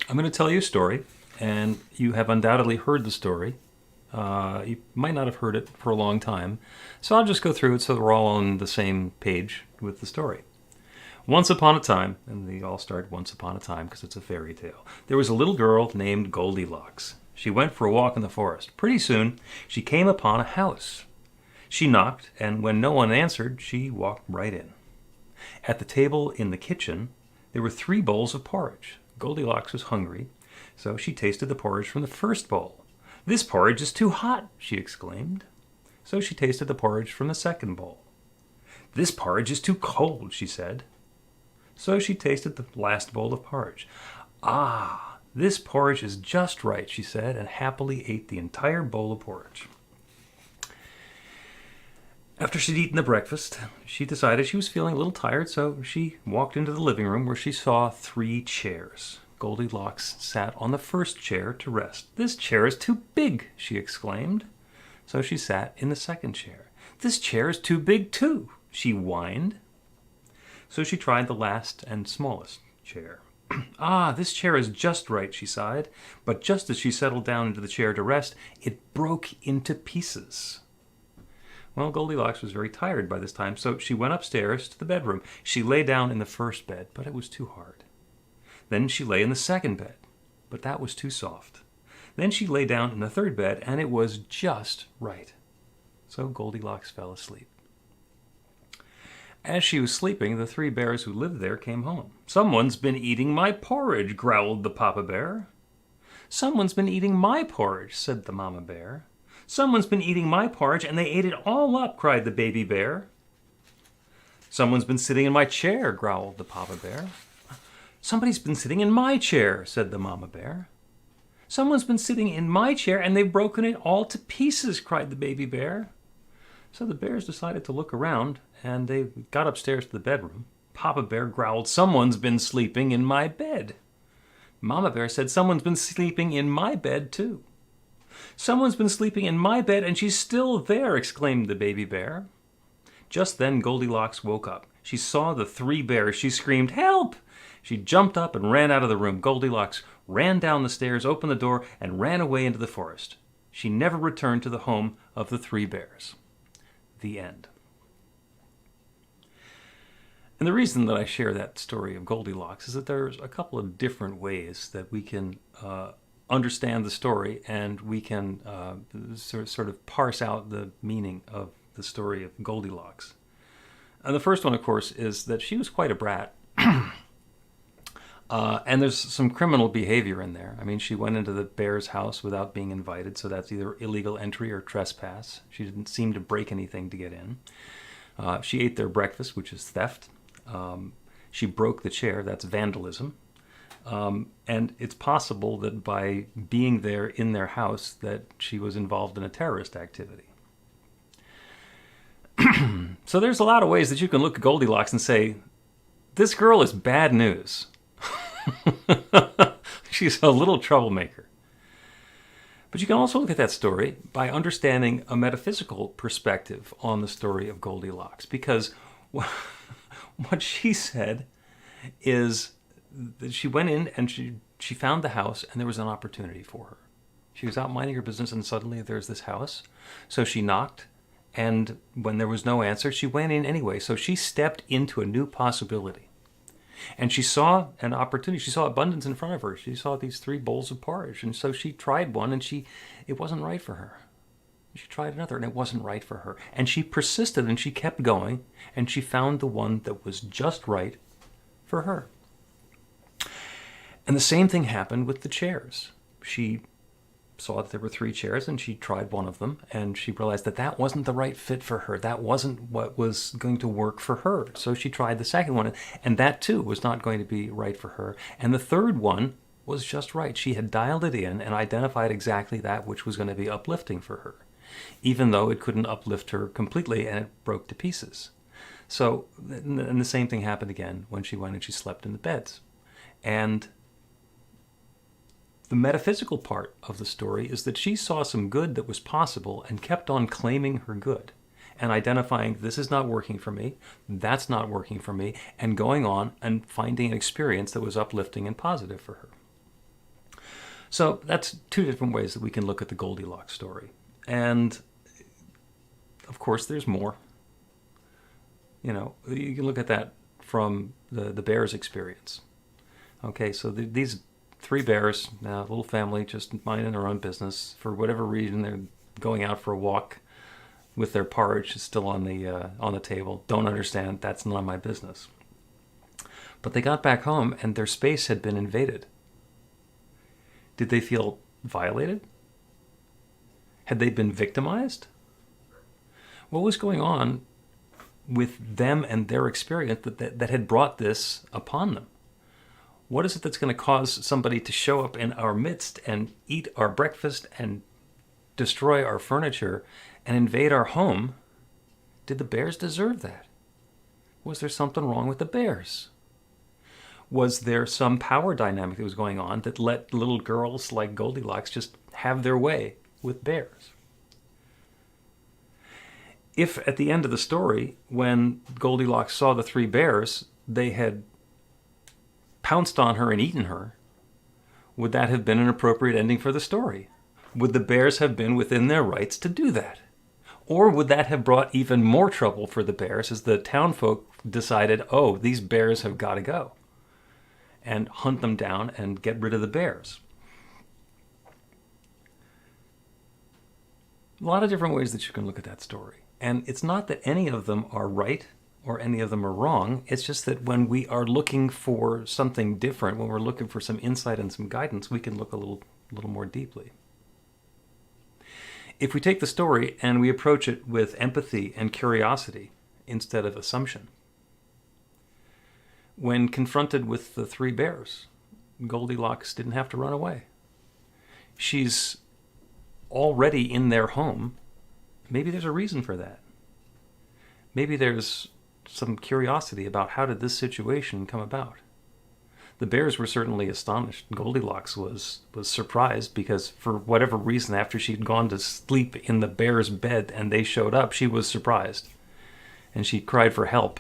I'm going to tell you a story, and you have undoubtedly heard the story. You might not have heard it for a long time, so I'll just go through it so that we're all on the same page with the story. Once upon a time, and they all start once upon a time because it's a fairy tale, there was a little girl named Goldilocks. She went for a walk in the forest. Pretty soon, she came upon a house. She knocked, and when no one answered, she walked right in. At the table in the kitchen, there were 3 bowls of porridge. Goldilocks was hungry, so she tasted the porridge from the first bowl. "This porridge is too hot," she exclaimed. So she tasted the porridge from the second bowl. "This porridge is too cold," she said. So she tasted the last bowl of porridge. "Ah, this porridge is just right," she said, and happily ate the entire bowl of porridge. After she'd eaten the breakfast, she decided she was feeling a little tired, so she walked into the living room where she saw 3 chairs. Goldilocks sat on the first chair to rest. "This chair is too big," she exclaimed. So she sat in the second chair. "This chair is too big too," she whined. So she tried the last and smallest chair. "Ah, this chair is just right," she sighed. But just as she settled down into the chair to rest, it broke into pieces. Well, Goldilocks was very tired by this time, so she went upstairs to the bedroom. She lay down in the first bed, but it was too hard. Then she lay in the second bed, but that was too soft. Then she lay down in the third bed, and it was just right. So Goldilocks fell asleep. As she was sleeping, the 3 bears who lived there came home. "Someone's been eating my porridge," growled the Papa Bear. "Someone's been eating my porridge," said the Mama Bear. "Someone's been eating my porridge, and they ate it all up," cried the Baby Bear. "Someone's been sitting in my chair," growled the Papa Bear. "Somebody's been sitting in my chair," said the Mama Bear. "Someone's been sitting in my chair, and they've broken it all to pieces," cried the Baby Bear. So the bears decided to look around, and they got upstairs to the bedroom. Papa Bear growled, "Someone's been sleeping in my bed." Mama Bear said, "Someone's been sleeping in my bed too." "Someone's been sleeping in my bed, and she's still there," exclaimed the Baby Bear. Just then Goldilocks woke up. She saw the 3 bears. She screamed, "Help!" She jumped up and ran out of the room. Goldilocks ran down the stairs, opened the door, and ran away into the forest. She never returned to the home of the 3 bears. The end. And the reason that I share that story of Goldilocks is that there's a couple of different ways that we can understand the story, and we can sort of parse out the meaning of the story of Goldilocks. And the first one, of course, is that she was quite a brat. And there's some criminal behavior in there. I mean, she went into the bear's house without being invited, so that's either illegal entry or trespass. She didn't seem to break anything to get in. She ate their breakfast, which is theft. She broke the chair, that's vandalism. And it's possible that by being there in their house that she was involved in a terrorist activity. So there's a lot of ways that you can look at Goldilocks and say, this girl is bad news. She's a little troublemaker. But you can also look at that story by understanding a metaphysical perspective on the story of Goldilocks. Because what she said is that she went in and she found the house, and there was an opportunity for her. She was out minding her business, and suddenly there's this house. So she knocked, and when there was no answer, she went in anyway. So she stepped into a new possibility. And she saw an opportunity. She saw abundance in front of her. She saw these 3 bowls of porridge. And so she tried one, and it wasn't right for her. She tried another, and it wasn't right for her. And she persisted, and she kept going, and she found the one that was just right for her. And the same thing happened with the chairs. She saw that there were 3 chairs, and she tried one of them, and she realized that that wasn't the right fit for her. That wasn't what was going to work for her. So she tried the second one, and that too was not going to be right for her. And the third one was just right. She had dialed it in and identified exactly that which was going to be uplifting for her, even though it couldn't uplift her completely, and it broke to pieces. So, and the same thing happened again when she went and she slept in the beds. And the metaphysical part of the story is that she saw some good that was possible and kept on claiming her good and identifying, this is not working for me, that's not working for me, and going on and finding an experience that was uplifting and positive for her. So that's two different ways that we can look at the Goldilocks story. And of course, there's more. You can look at that from the bear's experience. Okay, so these three bears, now a little family, just minding their own business. For whatever reason, they're going out for a walk with their porridge still on the table. Don't understand. That's none of my business. But they got back home and their space had been invaded. Did they feel violated? Had they been victimized? What was going on with them and their experience that had brought this upon them? What is it that's going to cause somebody to show up in our midst and eat our breakfast and destroy our furniture and invade our home? Did the bears deserve that? Was there something wrong with the bears? Was there some power dynamic that was going on that let little girls like Goldilocks just have their way with bears? If at the end of the story, when Goldilocks saw the three bears, they had pounced on her and eaten her, would that have been an appropriate ending for the story? Would the bears have been within their rights to do that? Or would that have brought even more trouble for the bears as the townfolk decided, oh, these bears have got to go, and hunt them down and get rid of the bears? A lot of different ways that you can look at that story. And it's not that any of them are right or any of them are wrong. It's just that when we are looking for something different, when we're looking for some insight and some guidance, we can look a little more deeply. If we take the story and we approach it with empathy and curiosity instead of assumption, when confronted with the three bears, Goldilocks didn't have to run away. She's already in their home. Maybe there's a reason for that. Maybe there's some curiosity about how did this situation come about. The bears were certainly astonished. Goldilocks was surprised because for whatever reason, after she'd gone to sleep in the bear's bed and they showed up, she was surprised. And she cried for help.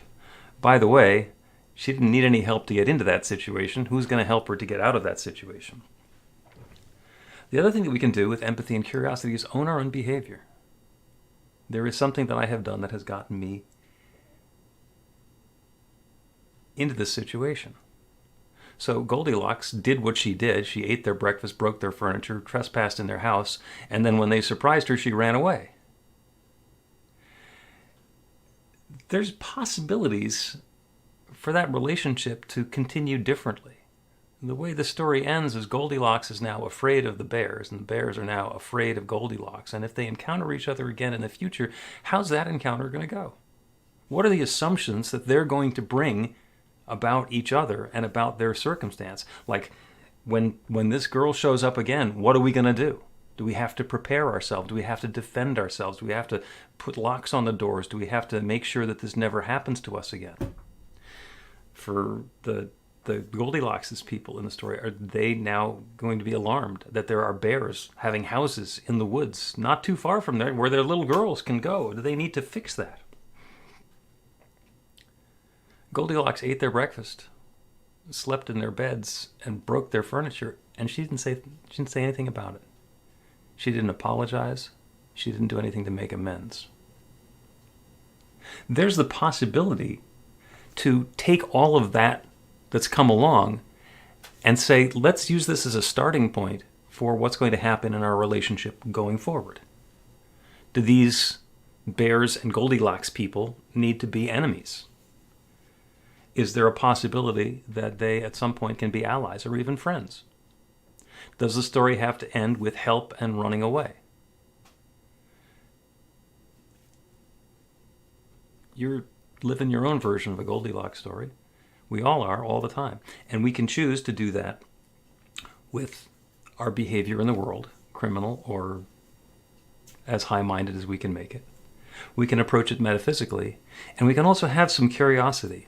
By the way, she didn't need any help to get into that situation. Who's going to help her to get out of that situation? The other thing that we can do with empathy and curiosity is own our own behavior. There is something that I have done that has gotten me into this situation. So Goldilocks did what she did. She ate their breakfast, broke their furniture, trespassed in their house, and then when they surprised her, she ran away. There's possibilities for that relationship to continue differently. The way the story ends is Goldilocks is now afraid of the bears, and the bears are now afraid of Goldilocks. And if they encounter each other again in the future, how's that encounter going to go? What are the assumptions that they're going to bring about each other and about their circumstance? Like, when this girl shows up again, what are we going to do? Do we have to prepare ourselves? Do we have to defend ourselves? Do we have to put locks on the doors? Do we have to make sure that this never happens to us again? For the Goldilocks' people in the story, are they now going to be alarmed that there are bears having houses in the woods not too far from there where their little girls can go? Do they need to fix that? Goldilocks ate their breakfast, slept in their beds, and broke their furniture, and she didn't say anything about it. She didn't apologize. She didn't do anything to make amends. There's the possibility to take all of that that's come along and say, let's use this as a starting point for what's going to happen in our relationship going forward. Do these bears and Goldilocks people need to be enemies? Is there a possibility that they at some point can be allies or even friends? Does the story have to end with help and running away? You're living your own version of a Goldilocks story. We all are, all the time. And we can choose to do that with our behavior in the world, criminal or as high-minded as we can make it. We can approach it metaphysically, and we can also have some curiosity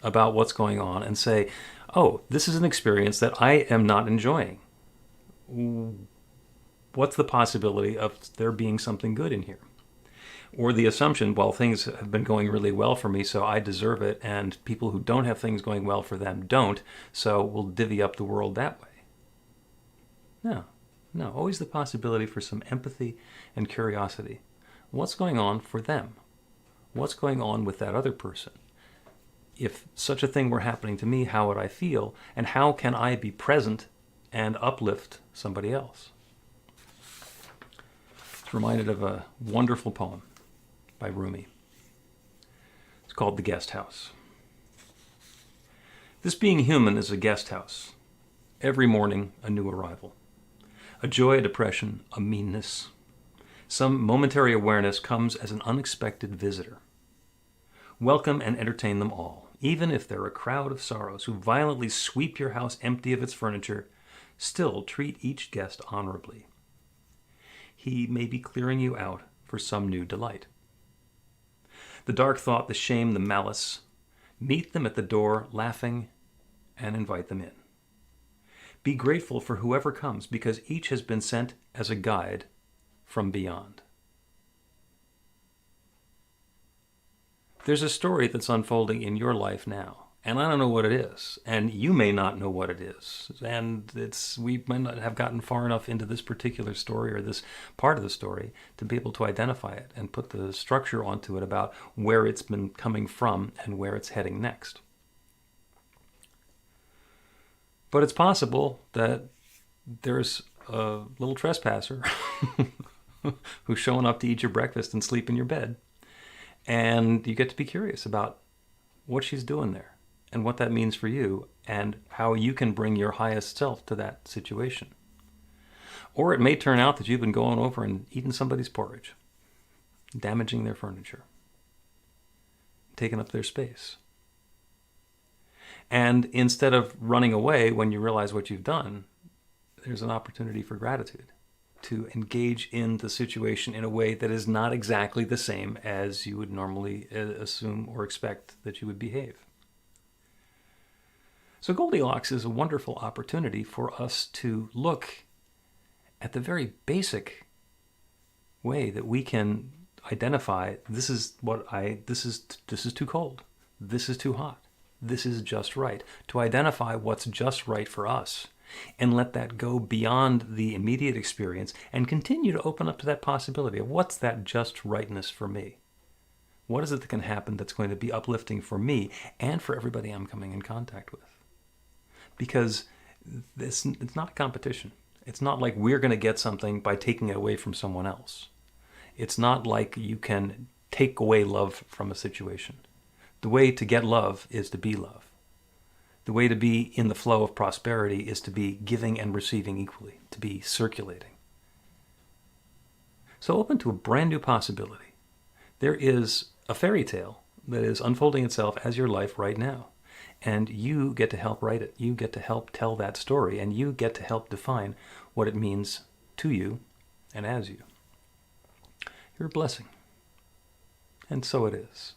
about what's going on and say, oh, this is an experience that I am not enjoying. What's the possibility of there being something good in here? Or the assumption, well, things have been going really well for me, so I deserve it, and people who don't have things going well for them don't, so we'll divvy up the world that way. No, no, always the possibility for some empathy and curiosity. What's going on for them? What's going on with that other person? If such a thing were happening to me, how would I feel? And how can I be present and uplift somebody else? It's reminded of a wonderful poem by Rumi. It's called The Guest House. This being human is a guest house. Every morning, a new arrival. A joy, a depression, a meanness. Some momentary awareness comes as an unexpected visitor. Welcome and entertain them all. Even if they're a crowd of sorrows who violently sweep your house empty of its furniture, still treat each guest honorably. He may be clearing you out for some new delight. The dark thought, the shame, the malice, meet them at the door, laughing, and invite them in. Be grateful for whoever comes, because each has been sent as a guide from beyond. There's a story that's unfolding in your life now, and I don't know what it is, and you may not know what it is, and we might not have gotten far enough into this particular story or this part of the story to be able to identify it and put the structure onto it about where it's been coming from and where it's heading next. But it's possible that there's a little trespasser who's showing up to eat your breakfast and sleep in your bed. And you get to be curious about what she's doing there and what that means for you and how you can bring your highest self to that situation. Or it may turn out that you've been going over and eating somebody's porridge, damaging their furniture, taking up their space. And instead of running away when you realize what you've done, there's an opportunity for gratitude, to engage in the situation in a way that is not exactly the same as you would normally assume or expect that you would behave. So Goldilocks is a wonderful opportunity for us to look at the very basic way that we can identify this is too cold, this is too hot, this is just right. To identify what's just right for us and let that go beyond the immediate experience and continue to open up to that possibility of what's that just rightness for me? What is it that can happen that's going to be uplifting for me and for everybody I'm coming in contact with? Because it's not a competition. It's not like we're going to get something by taking it away from someone else. It's not like you can take away love from a situation. The way to get love is to be love. The way to be in the flow of prosperity is to be giving and receiving equally, to be circulating. So open to a brand new possibility. There is a fairy tale that is unfolding itself as your life right now. And you get to help write it. You get to help tell that story. And you get to help define what it means to you and as you. You're a blessing. And so it is.